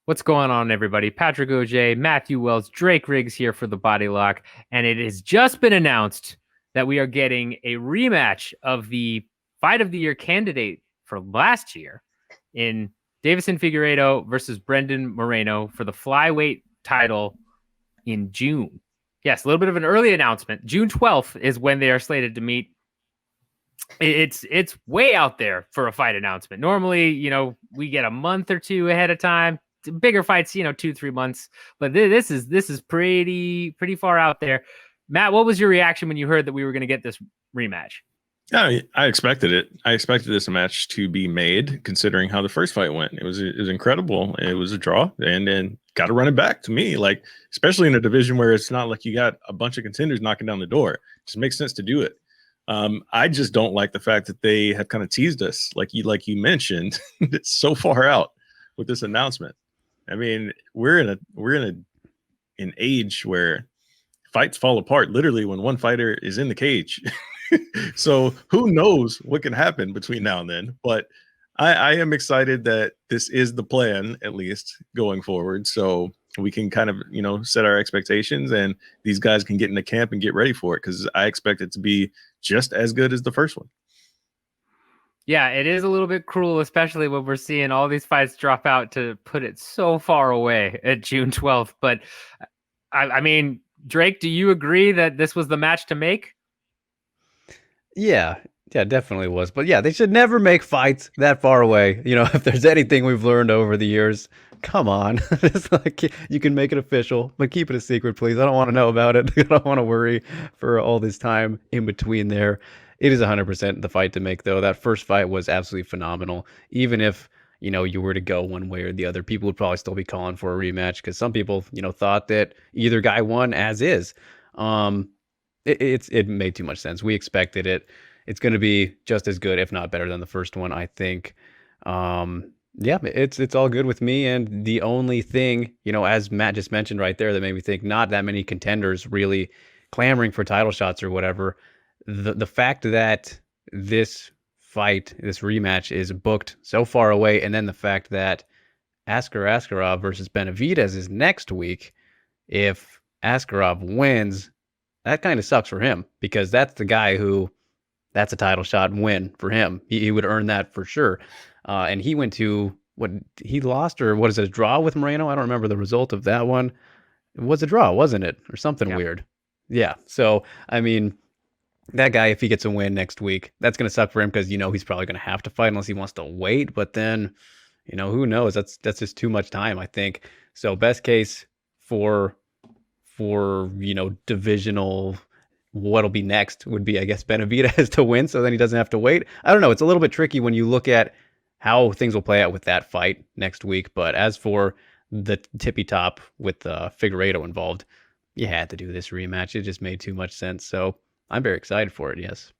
What's going on, everybody? Patrick Auger, Matthew Wells, Drake Riggs here for the Body Lock, and it has just been announced that we are getting a rematch of the Fight of the Year candidate for last year in Deiveson Figueiredo versus Brandon Moreno for the flyweight title in June. Yes, a little bit of an early announcement. June 12th is when they are slated to meet. It's way out there for a fight announcement. Normally, we get a month or two ahead of time. Bigger fights, 2-3 months. But this is pretty far out there. Matt, what was your reaction when you heard that we were going to get this rematch? Yeah, I expected it. I expected this match to be made, considering how the first fight went. It was incredible. It was a draw, and then got to run it back to me. Like, especially in a division where it's not like you got a bunch of contenders knocking down the door. It just makes sense to do it. I just don't like the fact that they have kind of teased us, like you mentioned, it's so far out with this announcement. I mean, we're in an age where fights fall apart literally when one fighter is in the cage. So who knows what can happen between now and then? But I am excited that this is the plan, at least going forward. So we can kind of, set our expectations and these guys can get into camp and get ready for it, because I expect it to be just as good as the first one. Yeah, it is a little bit cruel, especially when we're seeing all these fights drop out to put it so far away at June 12th. But I mean, Drake, do you agree that this was the match to make? Yeah, definitely was. But yeah, they should never make fights that far away. If there's anything we've learned over the years, come on. It's like, you can make it official, but keep it a secret, please. I don't want to know about it. I don't want to worry for all this time in between there. It is 100% the fight to make, though. That first fight was absolutely phenomenal. Even if, you were to go one way or the other, people would probably still be calling for a rematch, because some people, thought that either guy won as is. It made too much sense. We expected it. It's going to be just as good, if not better, than the first one, I think. Yeah, it's all good with me. And the only thing, as Matt just mentioned right there, that made me think not that many contenders really clamoring for title shots or whatever. The fact that this fight, this rematch, is booked so far away, and then the fact that Askarov versus Benavidez is next week. If Askarov wins, that kind of sucks for him, because that's the guy who, that's a title shot win for him. He would earn that for sure. And he went to, what, he lost, or what is it, a draw with Moreno? I don't remember the result of that one. It was a draw, wasn't it? Or something weird. Yeah. So, I mean, that guy, if he gets a win next week, that's going to suck for him, because, he's probably going to have to fight unless he wants to wait. But then, who knows? That's just too much time, I think. So best case for divisional, what'll be next would be, I guess, Benavidez to win, so then he doesn't have to wait. I don't know. It's a little bit tricky when you look at how things will play out with that fight next week. But as for the tippy top with Figueiredo involved, you had to do this rematch. It just made too much sense. So I'm very excited for it. Yes.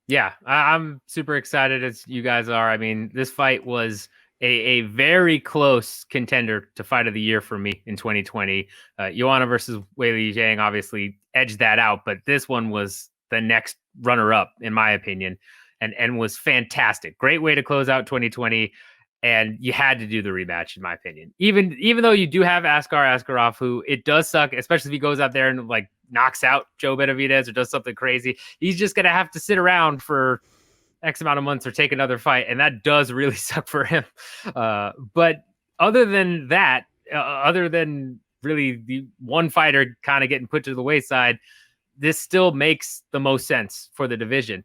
Yeah, I'm super excited, as you guys are. I mean, this fight was a very close contender to fight of the year for me in 2020. Joanna versus Weili Zhang obviously edged that out, but this one was the next runner-up, in my opinion, and was fantastic. Great way to close out 2020, and you had to do the rematch, in my opinion. Even though you do have Askarov, who it does suck, especially if he goes out there and like knocks out Joe Benavidez or does something crazy. He's just gonna have to sit around for X amount of months or take another fight, and that does really suck for him. But other than that, other than really the one fighter kind of getting put to the wayside, this still makes the most sense for the division.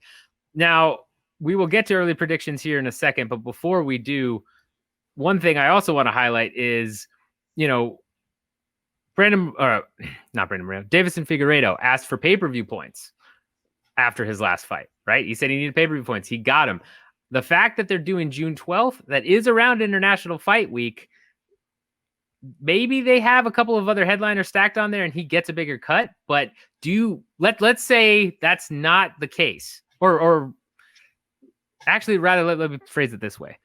Now, we will get to early predictions here in a second, but before we do, one thing I also want to highlight is, not Brandon Moreno, Deiveson Figueiredo asked for pay-per-view points after his last fight, right? He said he needed pay-per-view points. He got them. The fact that they're doing June 12th, that is around International Fight Week, maybe they have a couple of other headliners stacked on there and he gets a bigger cut, but let's say that's not the case. Or actually, rather, let me phrase it this way.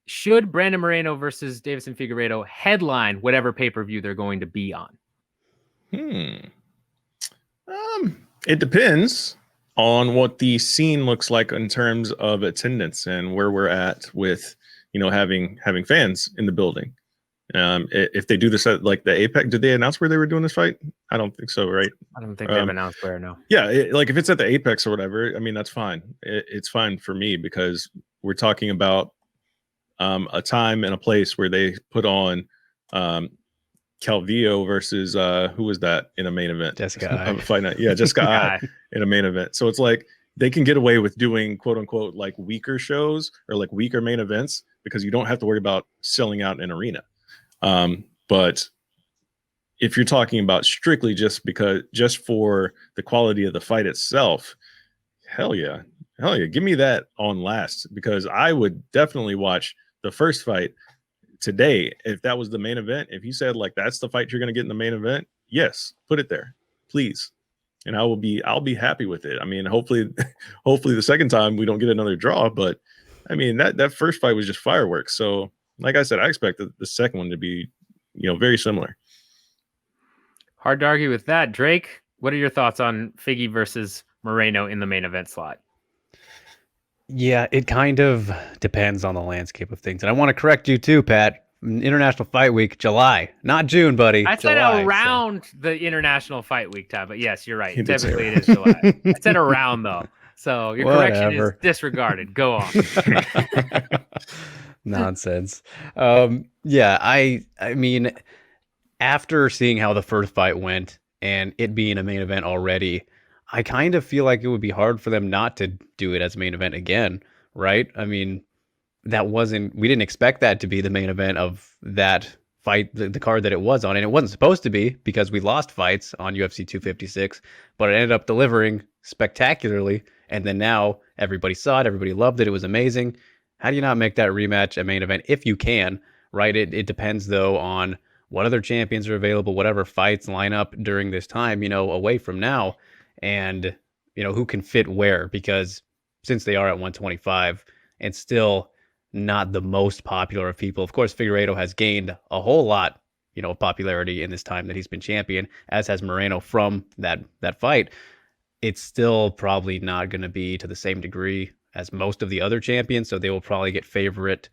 Should Brandon Moreno versus Deiveson Figueiredo headline whatever pay-per-view they're going to be on? It depends on what the scene looks like in terms of attendance and where we're at with, having fans in the building. If they do this at like the Apex, did they announce where they were doing this fight? I don't think so, right? I don't think they've announced where. No. Yeah, like if it's at the Apex or whatever, I mean that's fine. It's fine for me because we're talking about a time and a place where they put on Calvillo versus who was that in a main event? Jessica Fight night. Yeah, Jessica I in a main event. So it's like they can get away with doing quote unquote like weaker shows or like weaker main events because you don't have to worry about selling out an arena. But if you're talking about strictly just for the quality of the fight itself, hell yeah, give me that on last, because I would definitely watch the first fight today if that was the main event. If you said like that's the fight you're going to get in the main event, yes, put it there, please, and I'll be happy with it. I mean, hopefully the second time we don't get another draw, but I mean that first fight was just fireworks. So like I said, I expect the second one to be very similar. Hard to argue with that. Drake, what are your thoughts on Figgy versus Moreno in the main event slot? Yeah, it kind of depends on the landscape of things. And I want to correct you too, Pat. International Fight Week, July, not June, buddy. I said July, around the International Fight Week time, but yes, you're right. Typically it is July. I said around though. So your correction is disregarded. Go on. Nonsense. Yeah, I mean, after seeing how the first fight went and it being a main event already, I kind of feel like it would be hard for them not to do it as a main event again, right? I mean, we didn't expect that to be the main event of that fight, the card that it was on, and it wasn't supposed to be because we lost fights on UFC 256, but it ended up delivering spectacularly, and then now everybody saw it, everybody loved it, it was amazing. How do you not make that rematch a main event if you can, right? It depends, though, on what other champions are available, whatever fights line up during this time, away from now, and, who can fit where, because since they are at 125 and still not the most popular of people, of course, Figueiredo has gained a whole lot, of popularity in this time that he's been champion, as has Moreno from that fight. It's still probably not going to be to the same degree as most of the other champions, so they will probably get favored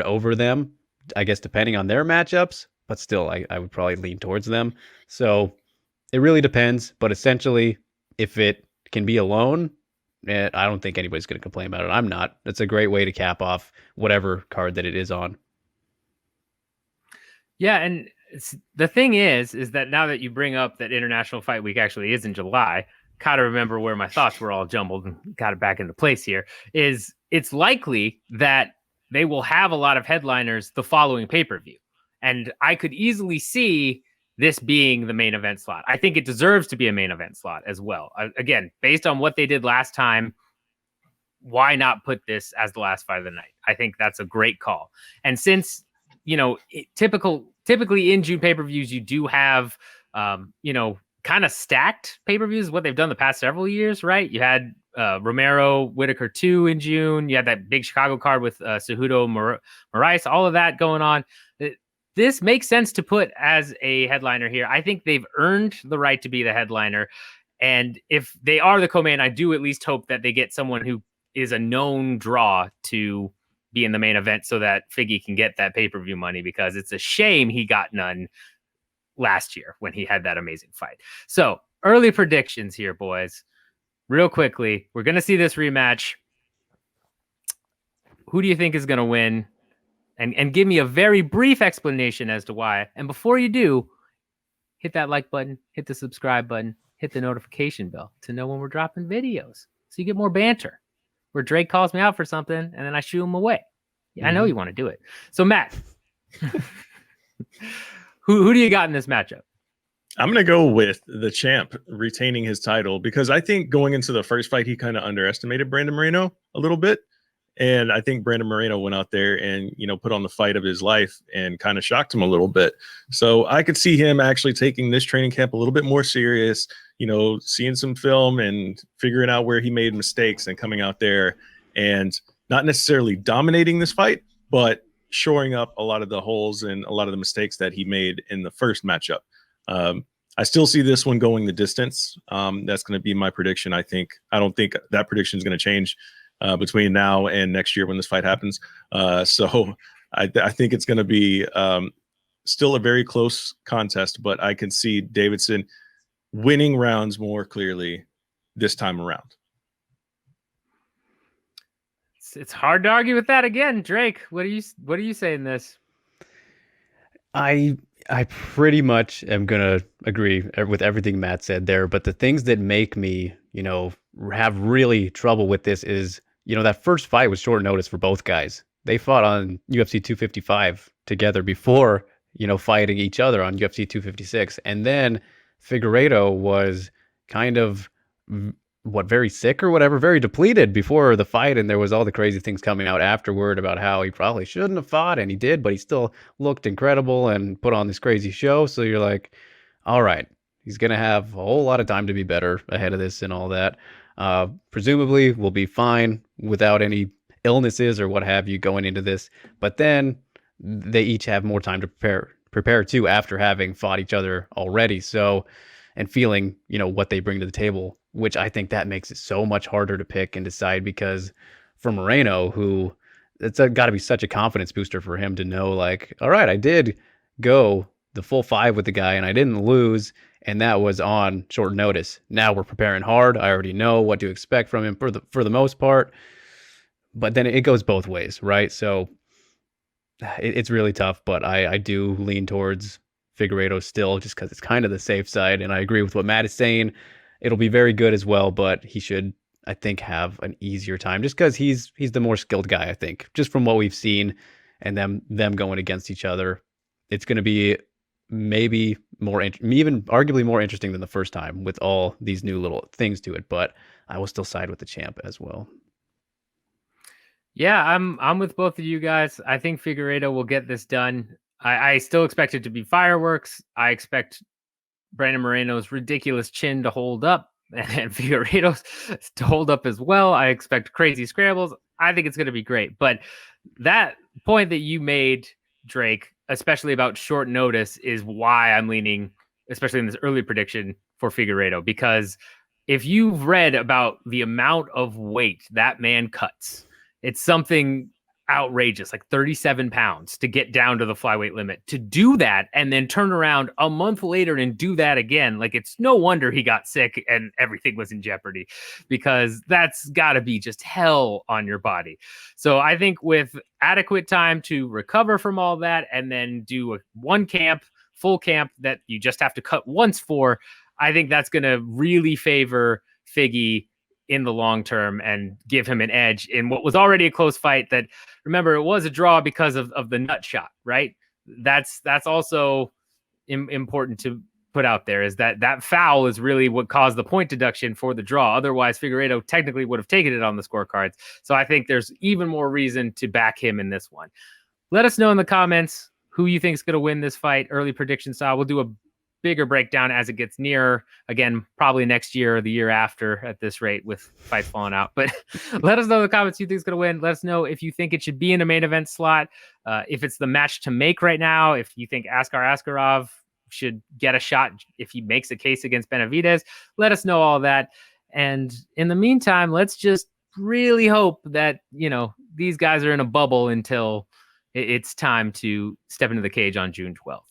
over them, I guess, depending on their matchups, but still, I would probably lean towards them. So it really depends, but essentially, if it can be alone, I don't think anybody's going to complain about it. I'm not. It's a great way to cap off whatever card that it is on. Yeah, and the thing is that now that you bring up that International Fight Week actually is in July, kind of remember where my thoughts were all jumbled and got it back into place here, is it's likely that they will have a lot of headliners the following pay-per-view. And I could easily see this being the main event slot. I think it deserves to be a main event slot as well. Again, based on what they did last time, why not put this as the last fight of the night? I think that's a great call. And since, typically in June pay-per-views, you do have, kind of stacked pay-per-views, what they've done the past several years, right? You had Romero Whitaker 2 in June. You had that big Chicago card with Cejudo Moraes, all of that going on. This makes sense to put as a headliner here. I think they've earned the right to be the headliner. And if they are the co-main, I do at least hope that they get someone who is a known draw to be in the main event so that Figgy can get that pay-per-view money, because it's a shame he got none last year when he had that amazing fight. So early predictions here, boys. Real quickly, we're going to see this rematch. Who do you think is going to win? And give me a very brief explanation as to why. And before you do, hit that like button, hit the subscribe button, hit the notification bell to know when we're dropping videos, so you get more banter. Where Drake calls me out for something and then I shoo him away. Yeah, I know you want to do it. So Matt, who do you got in this matchup? I'm going to go with the champ retaining his title, because I think going into the first fight, he kind of underestimated Brandon Moreno a little bit. And I think Brandon Moreno went out there and, put on the fight of his life and kind of shocked him a little bit. So I could see him actually taking this training camp a little bit more serious, seeing some film and figuring out where he made mistakes and coming out there and not necessarily dominating this fight, but shoring up a lot of the holes and a lot of the mistakes that he made in the first matchup. I still see this one going the distance. That's going to be my prediction. I don't think that prediction is going to change. between now and next year when this fight happens. So I think it's going to be still a very close contest, but I can see Deiveson winning rounds more clearly this time around. It's hard to argue with that again, Drake. What do you say in this? I pretty much am gonna agree with everything Matt said there, but the things that make me, have really trouble with this is, that first fight was short notice for both guys. They fought on UFC 255 together before, fighting each other on UFC 256, and then Figueiredo was kind of very sick or whatever, very depleted before the fight, and there was all the crazy things coming out afterward about how he probably shouldn't have fought, and he did, but he still looked incredible and put on this crazy show. So you're like, all right, he's gonna have a whole lot of time to be better ahead of this and all that. Presumably we'll be fine without any illnesses or what have you going into this, but then they each have more time to prepare too after having fought each other already. So, and feeling, what they bring to the table, which I think that makes it so much harder to pick and decide, because for Moreno, who it's got to be such a confidence booster for him to know, like, all right, I did go the full 5 with the guy and I didn't lose, and that was on short notice. Now we're preparing hard. I already know what to expect from him for the most part, but then it goes both ways, right? So it's really tough, but I do lean towards Figueiredo still, just because it's kind of the safe side. And I agree with what Matt is saying. It'll be very good as well, but he should, I think, have an easier time just because he's the more skilled guy, I think, just from what we've seen and them going against each other. It's going to be maybe even arguably more interesting than the first time with all these new little things to it, but I will still side with the champ as well. Yeah, I'm with both of you guys. I think Figueiredo will get this done. I still expect it to be fireworks. I expect Brandon Moreno's ridiculous chin to hold up and Figueiredo's to hold up as well. I expect crazy scrambles. I think it's going to be great. But that point that you made, Drake, especially about short notice, is why I'm leaning, especially in this early prediction, for Figueiredo. Because if you've read about the amount of weight that man cuts, it's something outrageous, like 37 pounds to get down to the flyweight limit. To do that and then turn around a month later and do that again, like, it's no wonder he got sick and everything was in jeopardy, because that's got to be just hell on your body. So I think with adequate time to recover from all that and then do one full camp that you just have to cut once for, I think that's going to really favor Figgy in the long term and give him an edge in what was already a close fight. That, remember, it was a draw because of the nut shot, right? That's also important to put out there, is that foul is really what caused the point deduction for the draw. Otherwise, Figueiredo technically would have taken it on the scorecards. So I think there's even more reason to back him in this one. Let us know in the comments who you think is going to win this fight, early prediction style. We'll do a bigger breakdown as it gets nearer. Again, probably next year or the year after at this rate, with fights falling out. But let us know in the comments who you think is going to win. Let us know if you think it should be in a main event slot, if it's the match to make right now, if you think Askar Askarov should get a shot if he makes a case against Benavidez. Let us know all that. And in the meantime, let's just really hope that, these guys are in a bubble until it's time to step into the cage on June 12th.